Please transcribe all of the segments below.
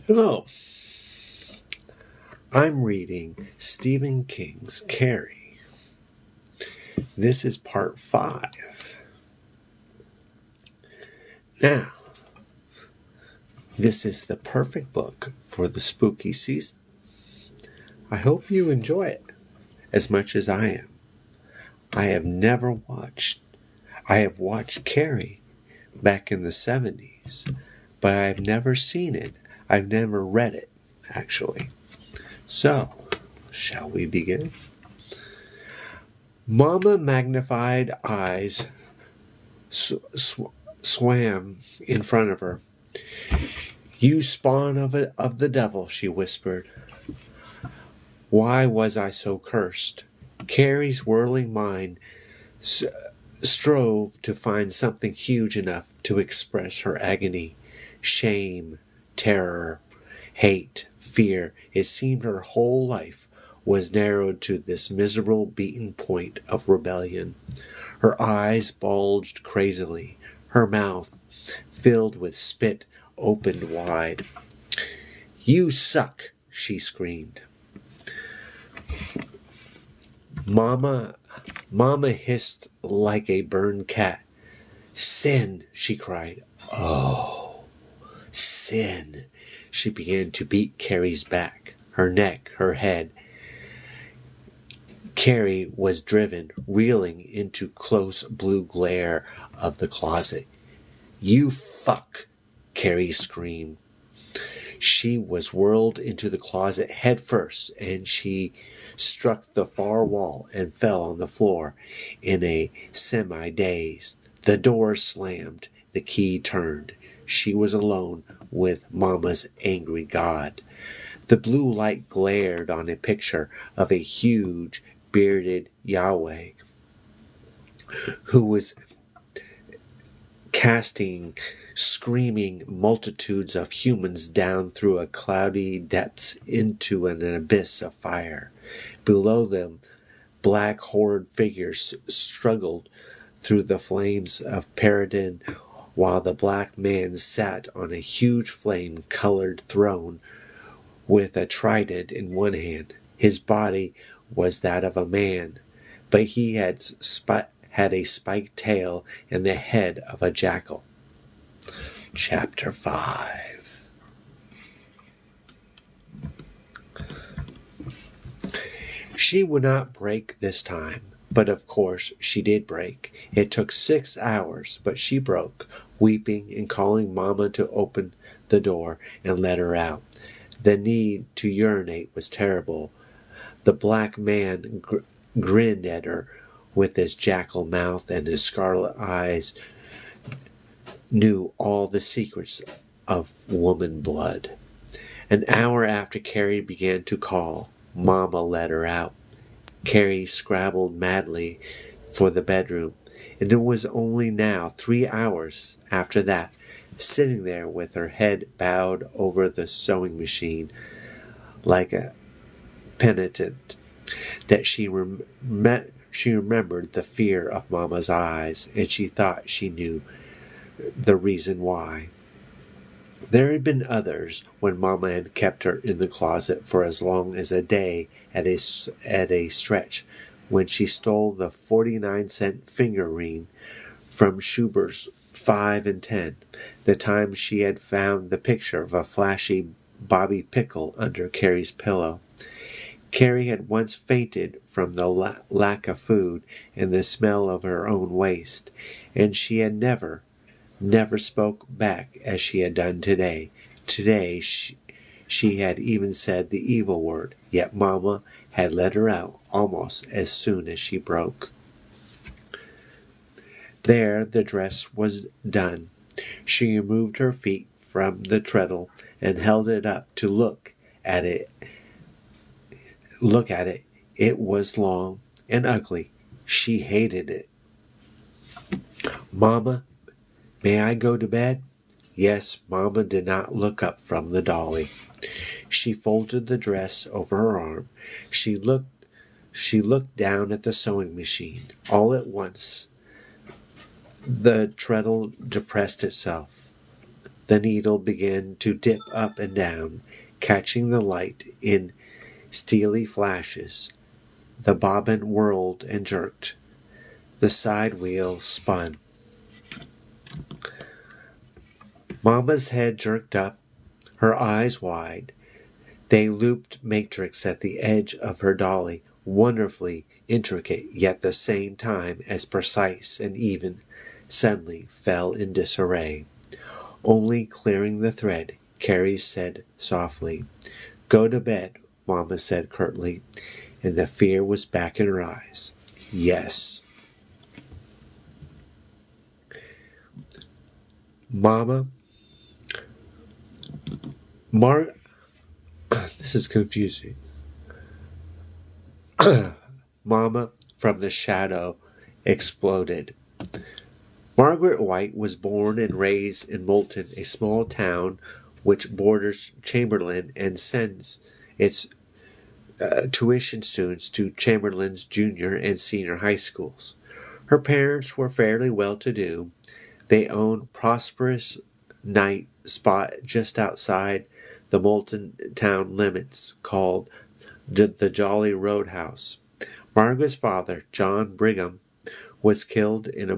Hello, I'm reading Stephen King's Carrie. This is part 5. Now, this is the perfect book for the spooky season. I hope you enjoy it as much as I am. I have watched Carrie back in the 70s, but I've never seen it. I've never read it, actually. So, shall we begin? Mama magnified eyes swam in front of her. "You spawn of the devil," she whispered. Why was I so cursed? Carrie's whirling mind strove to find something huge enough to express her agony. Shame, terror, hate, fear. It seemed her whole life was narrowed to this miserable beaten point of rebellion. Her eyes bulged crazily. Her mouth, filled with spit, opened wide. "You suck," she screamed. Mama hissed like a burned cat. "Sin," she cried. "Oh, sin." She began to beat Carrie's back, her neck, her head. Carrie was driven, reeling, into close blue glare of the closet. "You fuck," Carrie screamed. She was whirled into the closet head first, and she struck the far wall and fell on the floor in a semi-daze. The door slammed. The key turned. She was alone with Mama's angry God. The blue light glared on a picture of a huge, bearded Yahweh who was casting screaming multitudes of humans down through a cloudy depths into an abyss of fire. Below them, black horrid figures struggled through the flames of Paradin, while the black man sat on a huge flame-colored throne with a trident in one hand. His body was that of a man, but he had a spiked tail and the head of a jackal. Chapter 5. She would not break this time, but of course she did break. It took 6 hours, but she broke, weeping and calling Mama to open the door and let her out. The need to urinate was terrible. The black man grinned at her with his jackal mouth, and his scarlet eyes knew all the secrets of woman blood. An hour after Carrie began to call, Mama let her out. Carrie scrabbled madly for the bedroom, and it was only now 3 hours after that, sitting there with her head bowed over the sewing machine like a penitent, that she remembered the fear of Mama's eyes, and she thought she knew the reason why. There had been others when Mama had kept her in the closet for as long as a day at a stretch, when she stole the 49-cent finger ring from Schubert's 5 and 10, the time she had found the picture of a flashy Bobby Pickle under Carrie's pillow. Carrie had once fainted from the lack of food and the smell of her own waste, and she had never spoke back as she had done today. Today she had even said the evil word, yet Mama had let her out almost as soon as she broke. There the dress was done. She removed her feet from the treadle and held it up to look at it. It was long and ugly. She hated it. "Mama, may I go to bed?" Yes, Mama did not look up from the dolly. She folded the dress over her arm. She looked down at the sewing machine. All at once, the treadle depressed itself. The needle began to dip up and down, catching the light in steely flashes. The bobbin whirled and jerked. The side wheel spun. Mama's head jerked up, her eyes wide. They looped matrix at the edge of her dolly, wonderfully intricate, yet at the same time as precise and even, suddenly fell in disarray. Only clearing the thread, Carrie said softly, "Go to bed," Mama said curtly, and the fear was back in her eyes. Yes. Mama, this is confusing. Mama, from the shadow, exploded. Margaret White was born and raised in Moulton, a small town which borders Chamberlain and sends its tuition students to Chamberlain's junior and senior high schools. Her parents were fairly well-to-do. They owned prosperous night spot just outside the Moulton town limits called the Jolly Roadhouse. Margaret's father, John Brigham, was killed in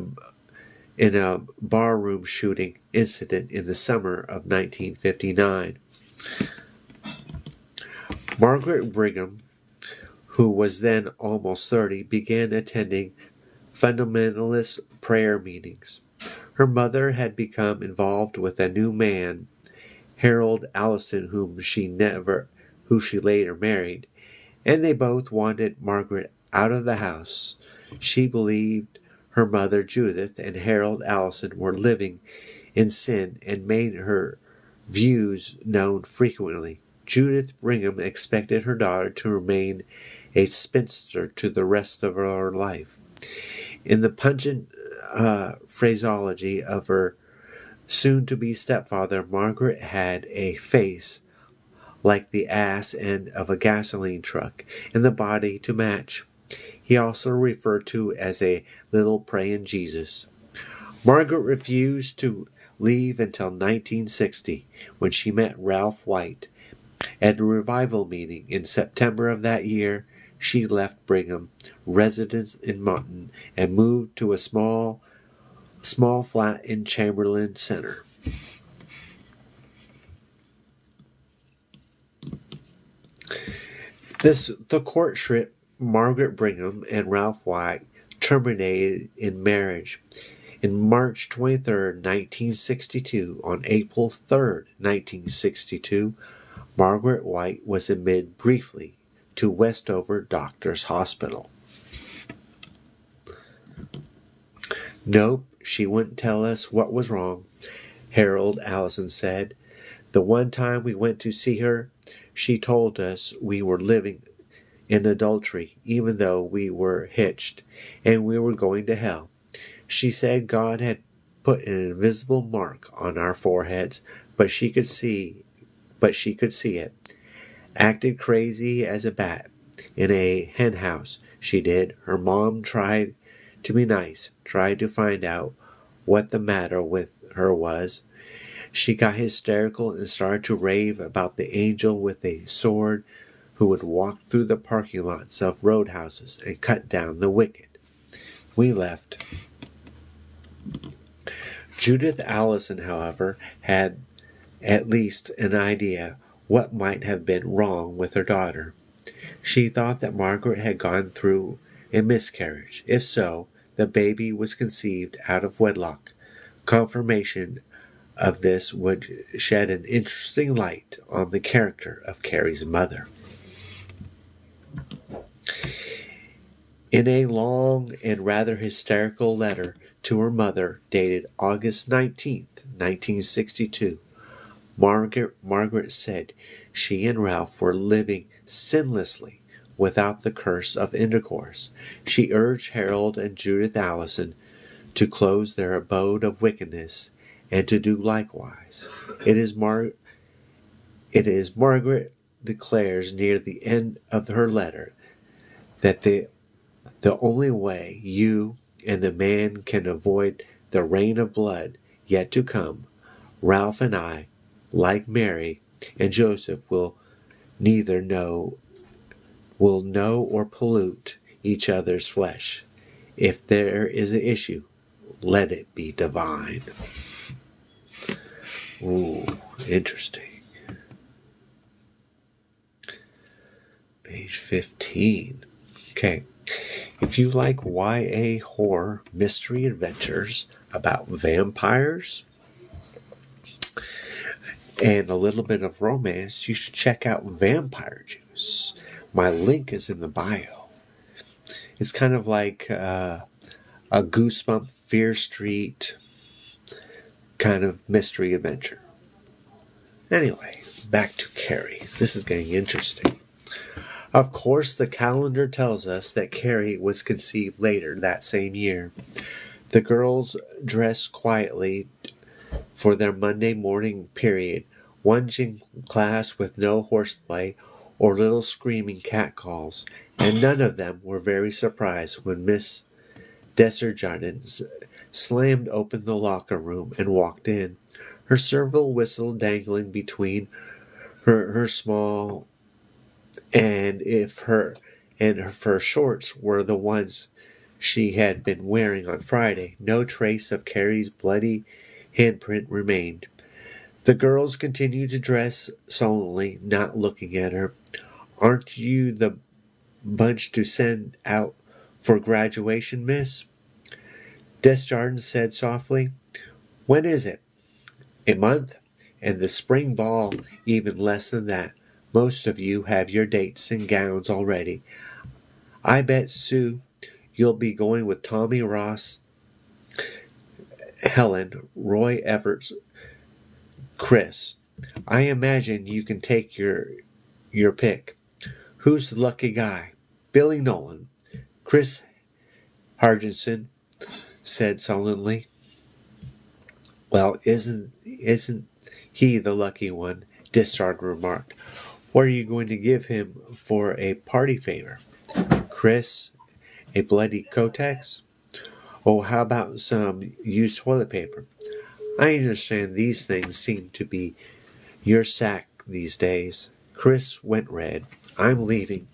a barroom shooting incident in the summer of 1959. Margaret Brigham, who was then almost 30, began attending fundamentalist prayer meetings. Her mother had become involved with a new man, Harold Allison, who she later married, and they both wanted Margaret out of the house. She believed her mother Judith and Harold Allison were living in sin and made her views known frequently. Judith Brigham expected her daughter to remain a spinster to the rest of her life. In the pungent phraseology of her soon-to-be stepfather, Margaret had a face like the ass end of a gasoline truck, and the body to match. He also referred to as a little praying Jesus. Margaret refused to leave until 1960, when she met Ralph White. At a revival meeting in September of that year, she left Brigham residence in Mountain and moved to a small flat in Chamberlain Center. The courtship Margaret Brigham and Ralph White terminated in marriage. In March 23, 1962, on April 3, 1962, Margaret White was admitted briefly to Westover Doctors Hospital. "Nope, she wouldn't tell us what was wrong," Harold Allison said. "The one time we went to see her, she told us we were living in adultery, even though we were hitched, and we were going to hell. She said God had put an invisible mark on our foreheads, but she could see it. Acted crazy as a bat in a hen house, she did. Her mom tried to be nice, tried to find out what the matter with her was. She got hysterical and started to rave about the angel with a sword who would walk through the parking lots of roadhouses and cut down the wicked. We left." Judith Allison, however, had at least an idea what might have been wrong with her daughter. She thought that Margaret had gone through a miscarriage. If so, the baby was conceived out of wedlock. Confirmation of this would shed an interesting light on the character of Carrie's mother. In a long and rather hysterical letter to her mother, dated August 19, 1962, Margaret said she and Ralph were living sinlessly without the curse of intercourse. She urged Harold and Judith Allison to close their abode of wickedness and to do likewise. It is Margaret declares near the end of her letter that the only way you and the man can avoid the rain of blood yet to come, Ralph and I, like Mary and Joseph, neither know will know or pollute each other's flesh. If there is an issue, let it be divine. Ooh, interesting. Page 15. Okay. If you like YA horror mystery adventures about vampires and a little bit of romance, you should check out Vampire Juice. My link is in the bio. It's kind of like a Goosebump Fear Street kind of mystery adventure. Anyway, back to Carrie. This is getting interesting. Of course, the calendar tells us that Carrie was conceived later that same year. The girls dressed quietly for their Monday morning period, one gym class with no horseplay or little screaming catcalls, and none of them were very surprised when Miss Desjardins slammed open the locker room and walked in, her silver whistle dangling between her small if her shorts were the ones she had been wearing on Friday, no trace of Carrie's bloody handprint remained. The girls continued to dress sullenly, not looking at her. Aren't you the bunch to send out for graduation, miss? Desjardins said softly. When is it? A month? And the spring ball even less than that. Most of you have your dates and gowns already. I bet, Sue, you'll be going with Tommy Ross, Helen, Roy Everett, Chris. I imagine you can take your pick. Who's the lucky guy? Billy Nolan. Chris Hargensen said sullenly. Well, isn't he the lucky one? Discharge remarked. What are you going to give him for a party favor? Chris, a bloody Kotex? Oh, how about some used toilet paper? I understand these things seem to be your sack these days. Chris went red. I'm leaving.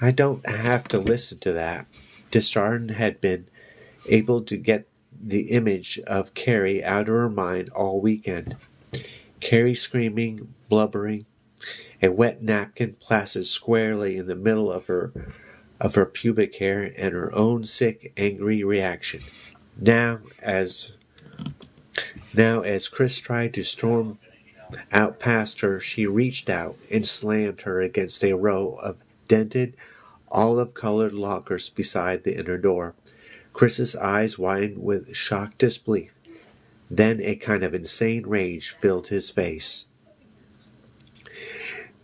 I don't have to listen to that. Desjardins had been able to get the image of Carrie out of her mind all weekend. Carrie screaming, blubbering, a wet napkin plastered squarely in the middle of her pubic hair, and her own sick, angry reaction. Now as Chris tried to storm out past her, she reached out and slammed her against a row of dented, olive-colored lockers beside the inner door. Chris's eyes widened with shocked disbelief. Then a kind of insane rage filled his face.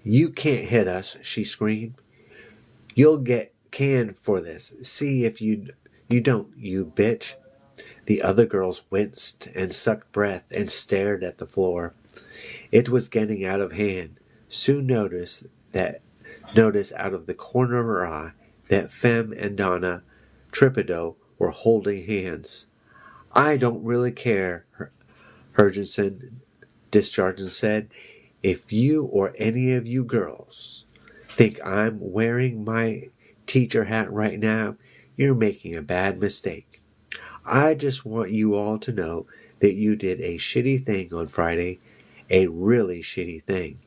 You can't hit us, she screamed. You'll get canned for this. See if you don't, you bitch. The other girls winced and sucked breath and stared at the floor. It was getting out of hand. Sue noticed out of the corner of her eye that Fem and Donna Tripido were holding hands. I don't really care, Hurgensen Desjardins said. If you or any of you girls think I'm wearing my teacher hat right now, you're making a bad mistake. I just want you all to know that you did a shitty thing on Friday, a really shitty thing.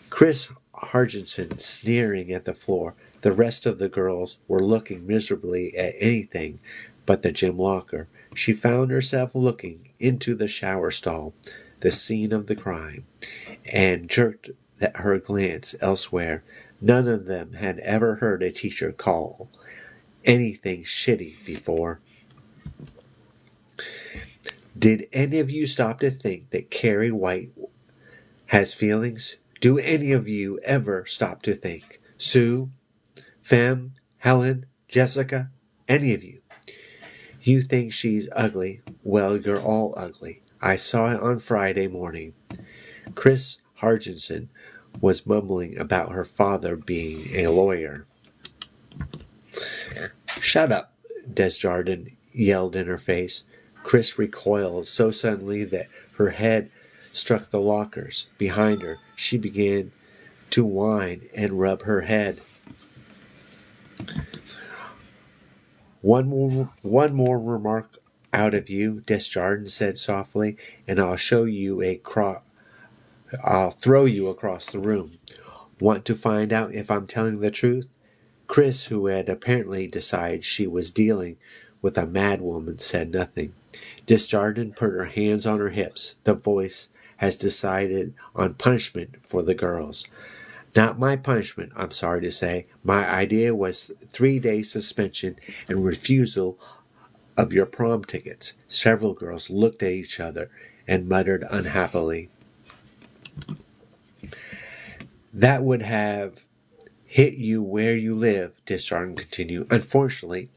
Chris Hargensen sneering at the floor. The rest of the girls were looking miserably at anything but the gym locker. She found herself looking into the shower stall, the scene of the crime, and jerked her glance elsewhere. None of them had ever heard a teacher call anything shitty before. Did any of you stop to think that Carrie White has feelings? Do any of you ever stop to think? Sue, Fem, Helen, Jessica, any of you? You think she's ugly? Well, you're all ugly. I saw it on Friday morning. Chris Hargensen was mumbling about her father being a lawyer. Shut up, Desjardins yelled in her face. Chris recoiled so suddenly that Her head struck the lockers behind her. She began to whine and rub her head. One more remark out of you, Desjardins said softly, and I'll throw you across the room. Want to find out if I'm telling the truth? Chris, who had apparently decided she was dealing with a madwoman, said nothing. Desjardins put her hands on her hips. The voice has decided on punishment for the girls. Not my punishment, I'm sorry to say. My idea was 3 days suspension and refusal of your prom tickets. Several girls looked at each other and muttered unhappily. That would have hit you where you live, Desjardins continued. Unfortunately,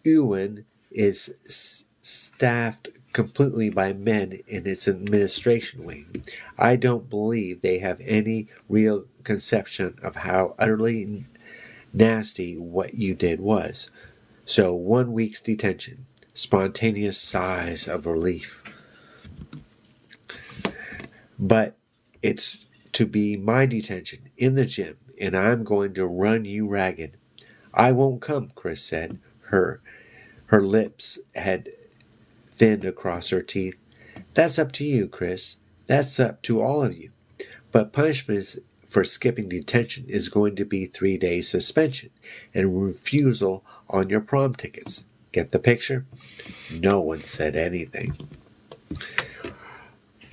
Ewan is staffed completely by men in its administration wing. I don't believe they have any real conception of how utterly nasty what you did was. So 1 week's detention. Spontaneous sighs of relief. But it's to be my detention in the gym, and I'm going to run you ragged. I won't come, Chris said. Her lips had thinned across her teeth. That's up to you, Chris. That's up to all of you. But punishment for skipping detention is going to be 3 days suspension and refusal on your prom tickets. Get the picture? No one said anything.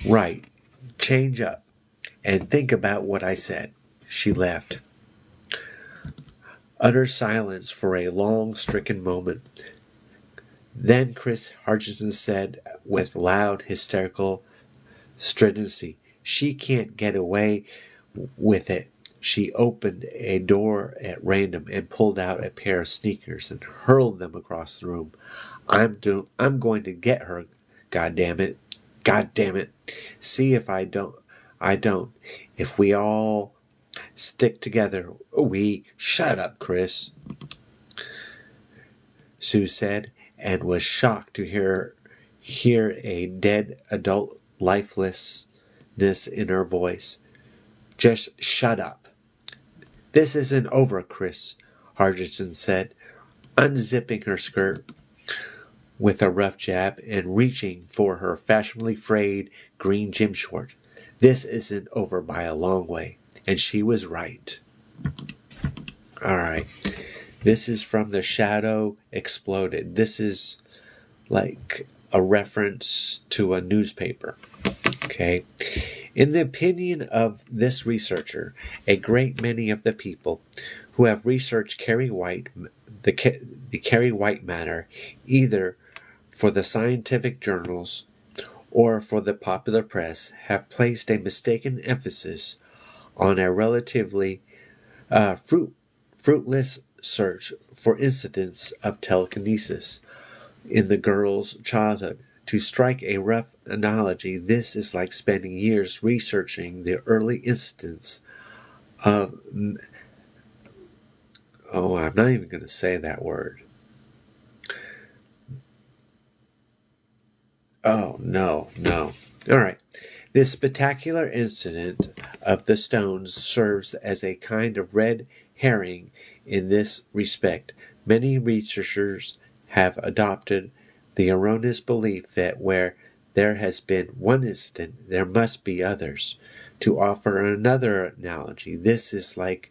Right. Change up and think about what I said. She left. Utter silence for a long, stricken moment. Then Chris Hutchinson said with loud, hysterical stridency, "She can't get away with it." She opened a door at random and pulled out a pair of sneakers and hurled them across the room. I'm going to get her, God damn it. God damn it. See if I don't. If we all stick together, shut up, Chris, Sue said, and was shocked to hear a dead adult lifelessness in her voice. Just shut up. This isn't over, Chris, Hardison said, unzipping her skirt with a rough jab and reaching for her fashionably frayed green gym short. This isn't over by a long way. And she was right. All right. This is from The Shadow Exploded. This is like a reference to a newspaper. Okay. In the opinion of this researcher, a great many of the people who have researched Carrie White, the Carrie White matter, either for the scientific journals or for the popular press, have placed a mistaken emphasis on a relatively fruitless search for incidents of telekinesis in the girl's childhood. To strike a rough analogy, this is like spending years researching the early instance of... I'm not even going to say that word. Oh, no. All right. This spectacular incident of the stones serves as a kind of red herring in this respect. Many researchers have adopted the erroneous belief that where there has been one incident, there must be others. To offer another analogy, this is like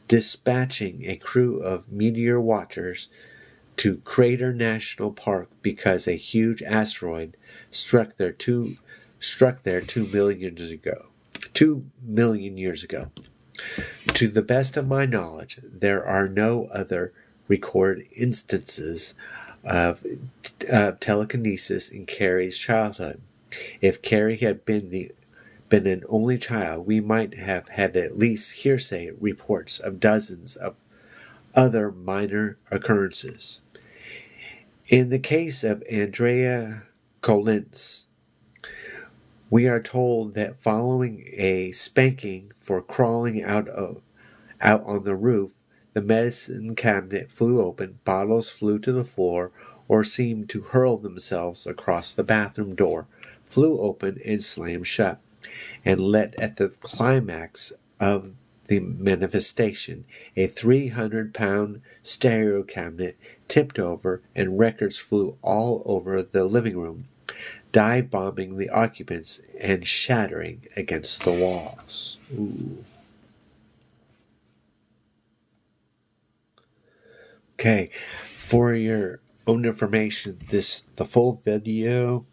dispatching a crew of meteor watchers to Crater National Park because a huge asteroid struck there 2 million years ago. 2 million years ago. To the best of my knowledge, there are no other recorded instances of telekinesis in Carrie's childhood. If Carrie had been an only child, we might have had at least hearsay reports of dozens of other minor occurrences. In the case of Andrea Collins, we are told that following a spanking for crawling out on the roof, the medicine cabinet flew open, bottles flew to the floor, or seemed to hurl themselves across the bathroom door, flew open and slammed shut, and let at the climax of the manifestation, a 300-pound stereo cabinet tipped over and records flew all over the living room, dive-bombing the occupants and shattering against the walls. Ooh. Okay, for your own information, the full video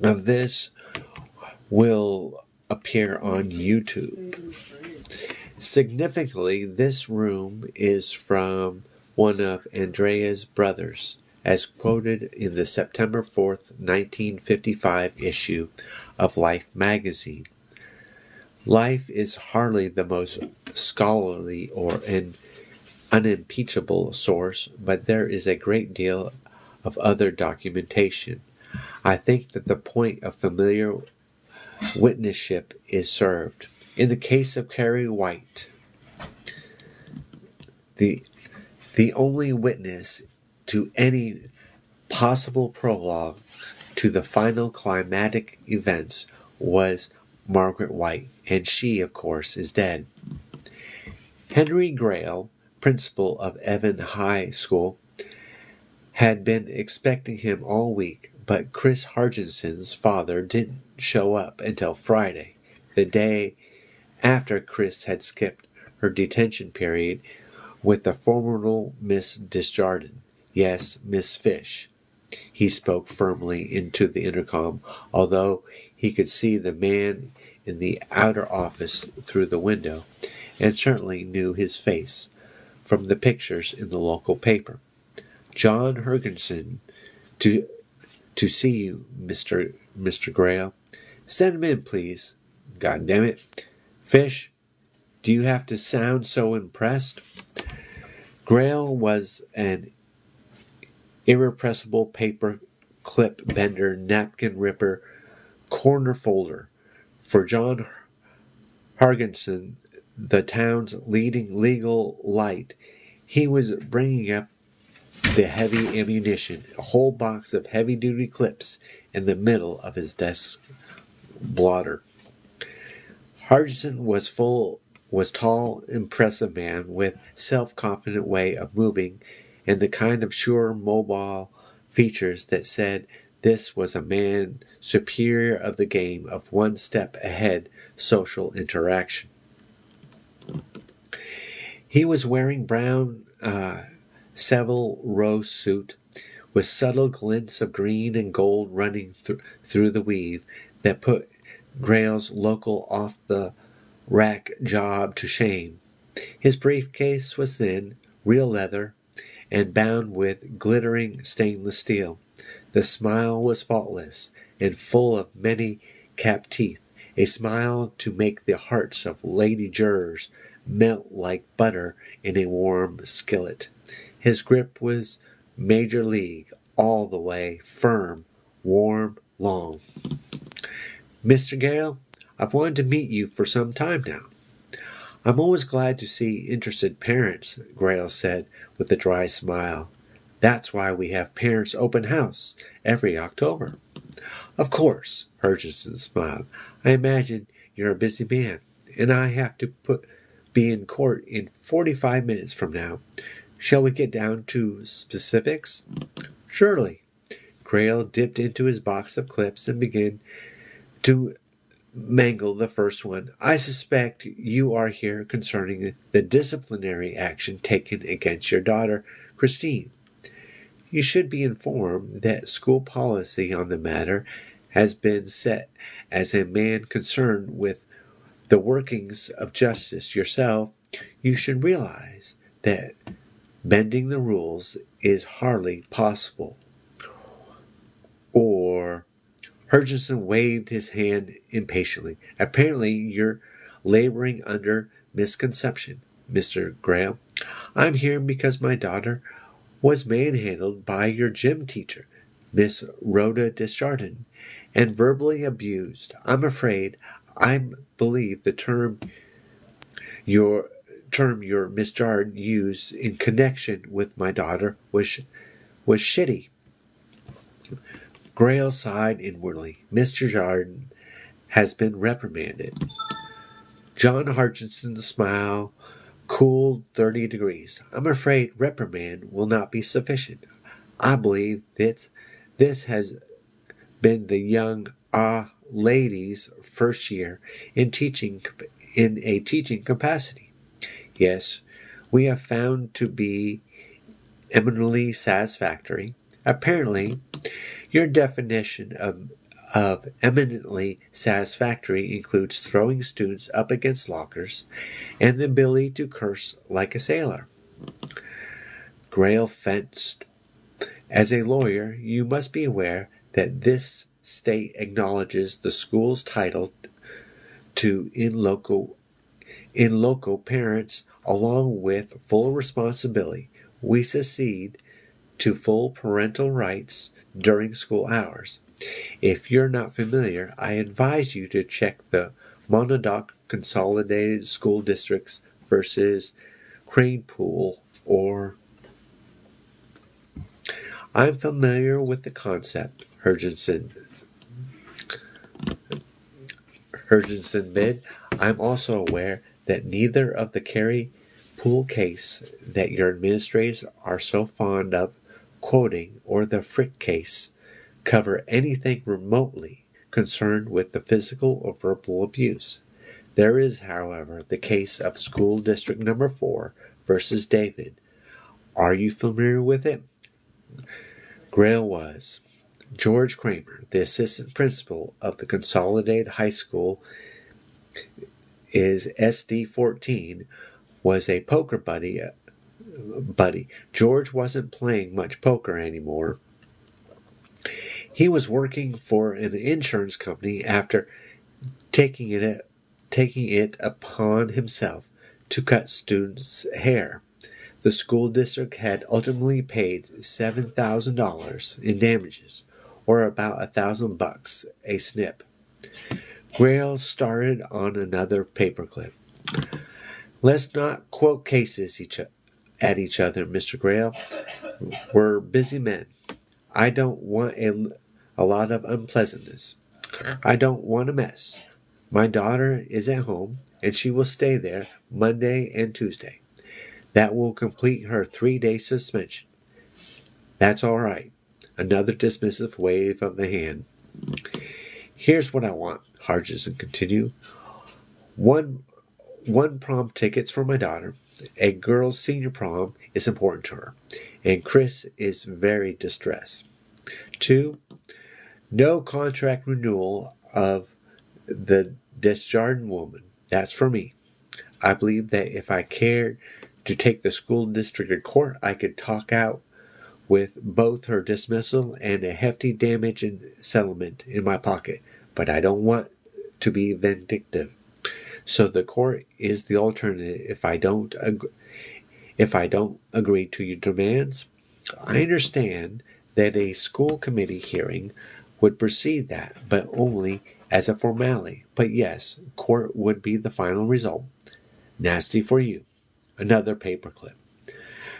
of this will appear on YouTube. Significantly, this room is from one of Andrea's brothers, as quoted in the September 4th, 1955 issue of Life magazine. Life is hardly the most scholarly or unimpeachable source, but there is a great deal of other documentation. I think that the point of familiar witnessship is served. In the case of Carrie White, the only witness to any possible prologue to the final climatic events was Margaret White, and she, of course, is dead. Henry Grail, principal of Evan High School, had been expecting him all week, but Chris Hargenson's father didn't show up until Friday, the day after Chris had skipped her detention period with the formidable Miss Desjardins. Yes, Miss Fish. He spoke firmly into the intercom, although he could see the man in the outer office through the window, and certainly knew his face from the pictures in the local paper. John Hergenson, to see you, Mr. Grail. Send him in, please. God damn it. Fish, do you have to sound so impressed? Grail was an irrepressible paper clip bender, napkin ripper, corner folder. For John Hargenson, the town's leading legal light, he was bringing up the heavy ammunition, a whole box of heavy-duty clips in the middle of his desk blotter. Hargenson was tall, impressive man with self-confident way of moving and the kind of sure, mobile features that said this was a man superior of the game of one step ahead social interaction. He was wearing brown Seville rose suit with subtle glints of green and gold running through the weave that put Grail's local off-the-rack job to shame. His briefcase was thin, real leather, and bound with glittering stainless steel. The smile was faultless and full of many capped teeth, a smile to make the hearts of lady jurors melt like butter in a warm skillet. His grip was major league, all the way, firm, warm, long. Mr. Gale, I've wanted to meet you for some time now. I'm always glad to see interested parents, Grail said with a dry smile. That's why we have Parents' Open House every October. Of course, Hurchison smiled. I imagine you're a busy man, and I have to be in court in 45 minutes from now. Shall we get down to specifics? Surely. Grail dipped into his box of clips and began to mangle the first one. I suspect you are here concerning the disciplinary action taken against your daughter, Christine. You should be informed that school policy on the matter has been set. As a man concerned with the workings of justice yourself, you should realize that bending the rules is hardly possible. Or Hurchison waved his hand impatiently. Apparently you're laboring under misconception, Mr. Graham. I'm here because my daughter was manhandled by your gym teacher, Miss Rhoda Desjardins, and verbally abused. I'm afraid I believe the term your Miss Jardin used in connection with my daughter was shitty. Grail sighed inwardly. Mr. Jordan has been reprimanded. John Hutchinson's smile cooled 30 degrees. I'm afraid reprimand will not be sufficient. I believe that this has been the young lady's first year in a teaching capacity. Yes, we have found to be eminently satisfactory. Apparently, your definition of eminently satisfactory includes throwing students up against lockers and the ability to curse like a sailor. Grail fenced. As a lawyer, you must be aware that this state acknowledges the school's title to in loco parents along with full responsibility. We succeed to full parental rights during school hours. If you're not familiar, I advise you to check the Monodoc Consolidated School Districts versus Cranepool or I'm familiar with the concept, Hutchinson bid. I'm also aware that neither of the Carrie Pool case that your administrators are so fond of quoting or the Frick case cover anything remotely concerned with the physical or verbal abuse. There is, however, the case of School District Number 4 versus David. Are you familiar with it? Grail was. George Kramer, the assistant principal of the Consolidated High School is SD14, was a poker buddy. George wasn't playing much poker anymore. He was working for an insurance company after taking it upon himself to cut students' hair. The school district had ultimately paid $7,000 in damages, or about $1,000 a snip. Grail started on another paperclip. Let's not quote cases at each other, Mr. Grail. We're busy men. I don't want a lot of unpleasantness. I don't want a mess. My daughter is at home, and she will stay there Monday and Tuesday. That will complete her 3-day suspension. That's all right. Another dismissive wave of the hand. Here's what I want, Hutchinson continued. One prom tickets for my daughter. A girl's senior prom is important to her, and Chris is very distressed. 2, no contract renewal of the Desjardins woman. That's for me. I believe that if I cared to take the school district to court, I could talk out with both her dismissal and a hefty damage and settlement in my pocket, but I don't want to be vindictive. So the court is the alternative if I don't agree to your demands. I understand that a school committee hearing would precede that, but only as a formality. But yes, court would be the final result. Nasty for you. Another paperclip.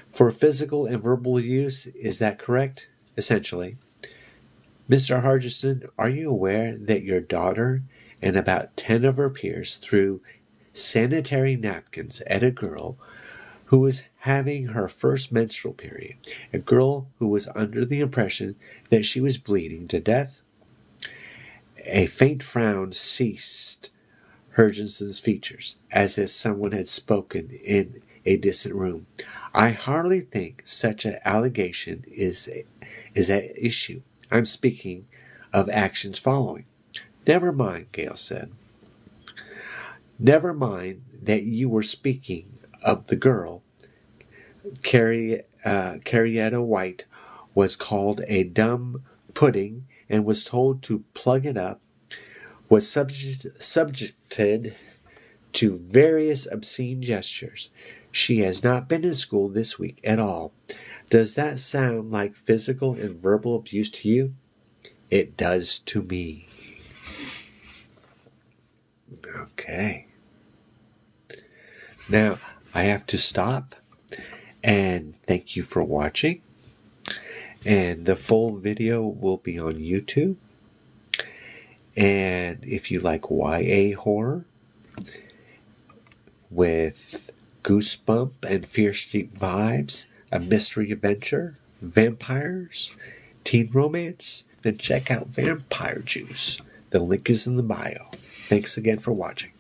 For physical and verbal use, is that correct? Essentially. Mr. Hutchinson, are you aware that your daughter and about 10 of her peers threw sanitary napkins at a girl who was having her first menstrual period, a girl who was under the impression that she was bleeding to death? A faint frown seized Hutchinson's features, as if someone had spoken in a distant room. I hardly think such an allegation is at issue. I'm speaking of actions following. Never mind, Gale said. Never mind that you were speaking of the girl. Carrietta White was called a dumb pudding and was told to plug it up, was subjected to various obscene gestures. She has not been in school this week at all. Does that sound like physical and verbal abuse to you? It does to me. Okay. Now, I have to stop and thank you for watching. And the full video will be on YouTube. And if you like YA horror with goosebump and Fear Street vibes, a mystery adventure, vampires, teen romance, then check out Vampire Juice. The link is in the bio. Thanks again for watching.